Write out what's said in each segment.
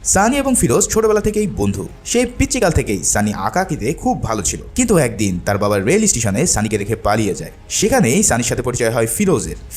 সানি এবং ফিরোজ ছোটবেলা থেকেই বন্ধু। সেই পিচ্চিকাল থেকেই সানি আঁকা আঁকিতে খুব ভালো ছিল, কিন্তু একদিন তার বাবা রেল স্টেশনে সানিকে রেখে পালিয়ে যায়। সেখানেই সানির সাথে পরিচয় হয়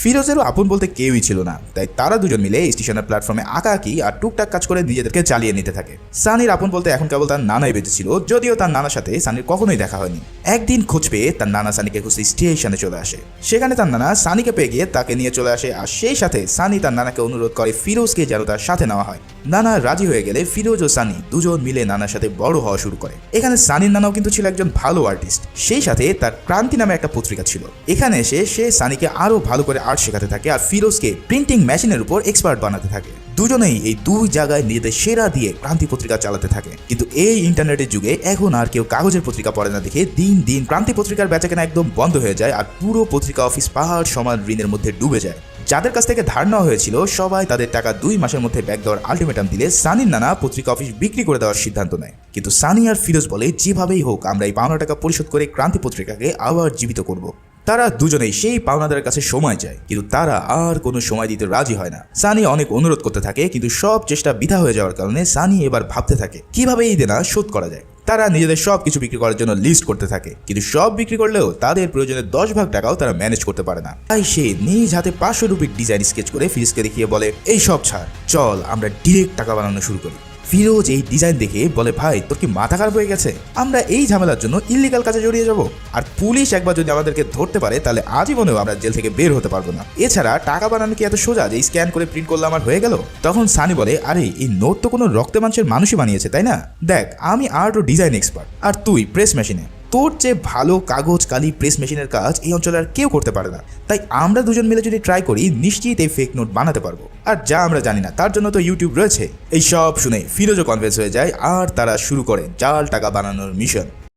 ফিরোজেরও আপন বলতে কেউই ছিল না, তাই তারা দুজন মিলে স্টেশনের প্ল্যাটফর্মে আঁকা আঁকি আর টুকটাক কাজ করে নিজেদেরকে চালিয়ে নিতে থাকে। সানির আপন বলতে এখন কেবল তার নানাই বেঁচে ছিল, যদিও তার নানার সাথে সানির কখনোই দেখা হয়নি। একদিন খোঁজ পেয়ে তার নানা সানিকে খুঁজতে স্টেশনে চলে আসে। সেখানে তার নানা সানিকে পেয়ে গিয়ে তাকে নিয়ে চলে আসে, আর সেই সাথে সানি তার নানাকে অনুরোধ করে ফিরোজকে যেন তার সাথে নেওয়া হয়। নানা রাজি হয়ে গেলে ফিরোজ ও সানি দুজন মিলে নানার সাথে বড় হওয়া শুরু করে। এখানে সানির নানাও কিন্তু ছিল একজন ভালো আর্টিস্ট, সেই সাথে তার ক্রান্তি নামে একটা পত্রিকা ছিল। এখানে এসে সে সানিকে আরো ভালো করে আর্ট শেখাতে থাকে আর ফিরোজকে প্রিন্টিং মেশিনের উপর এক্সপার্ট বানাতে থাকে। দুজনেই এই দুই জায়গায় নিজেদের সেরা দিয়ে ক্রান্তি পত্রিকা চালাতে থাকে। কিন্তু এই ইন্টারনেটের যুগে এখন আর কেউ কাগজের পত্রিকা পড়ে না দেখে দিন দিন ক্রান্তি পত্রিকার বেচাকেনা একদম বন্ধ হয়ে যায়, আর পুরো পত্রিকা অফিস পাহাড় সমান ঋণের মধ্যে ডুবে যায়। যাদের কাছ থেকে ধার নেওয়া হয়েছিল সবাই তাদের টাকা 2 মাসের মধ্যে ব্যাক দেওয়ার আলটিমেটাম দিলে সানির নানা পত্রিকা অফিস বিক্রি করে দেওয়ার সিদ্ধান্ত নেয়। কিন্তু সানি আর ফিরোজ বলে, যেভাবেই হোক আমরা এই পাওনা টাকা পরিশোধ করে ক্রান্তি পত্রিকাকে আবার জীবিত করব। তারা দুজনেই সেই পাওনাদারের কাছে সময় চায়, কিন্তু তারা আর কোনো সময় দিতে রাজি হয় না। সানি অনেক অনুরোধ করতে থাকে, কিন্তু সব চেষ্টা বৃথা হয়ে যাওয়ার কারণে সানি এবার ভাবতে থাকে কিভাবে এই দেনা শোধ করা যায়। তারা নিজেদের সব কিছু বিক্রি করার জন্য লিস্ট করতে থাকে, কিন্তু সব বিক্রি করলেও তাদের প্রয়োজনের 10 ভাগ টাকাও তারা ম্যানেজ করতে পারে না। তাই সে নিজ হাতে 500 রুপির ডিজাইন স্কেচ করে ফিরোজকে দেখিয়ে বলে, এই সব ছাড়, চল আমরা ডিরেক্ট টাকা বানানো শুরু করি। ফিরোজ এই ডিজাইন দেখে বলে, ভাই তোর কি মাথা খারাপ হয়ে গেছে? আমরা এই ঝামেলার জন্য ইল্লিগাল কাজে জড়িয়ে যাব, আর পুলিশ একবার যদি আমাদেরকে ধরতে পারে তাহলে আজীবনেও আমরা জেল থেকে বের হতে পারবো না। এছাড়া টাকা বানানো কি এত সোজা যে স্ক্যান করে প্রিন্ট করলে আমার হয়ে গেল? তখন সানি বলে, আরে এই নোট তো কোনো রক্তে মাংসের মানুষই বানিয়েছে, তাই না? দেখ, আমি আর্ট ও ডিজাইন এক্সপার্ট, আর তুই প্রেস মেশিনে। তোর চেয়ে ভালো কাগজ কালি প্রেস মেশিনের কাজ এই অঞ্চলে আর কেউ করতে পারে না। তাই আমরা দুজন মিলে যদি ট্রাই করি, নিশ্চিত এই ফেক নোট বানাতে পারবো। আর যা আমরা জানি না তার জন্য তো ইউটিউব রয়েছে। এই সব শুনে ফিরোজও কনভিন্স হয়ে যায়, আর তারা শুরু করে জাল টাকা বানানোর মিশন।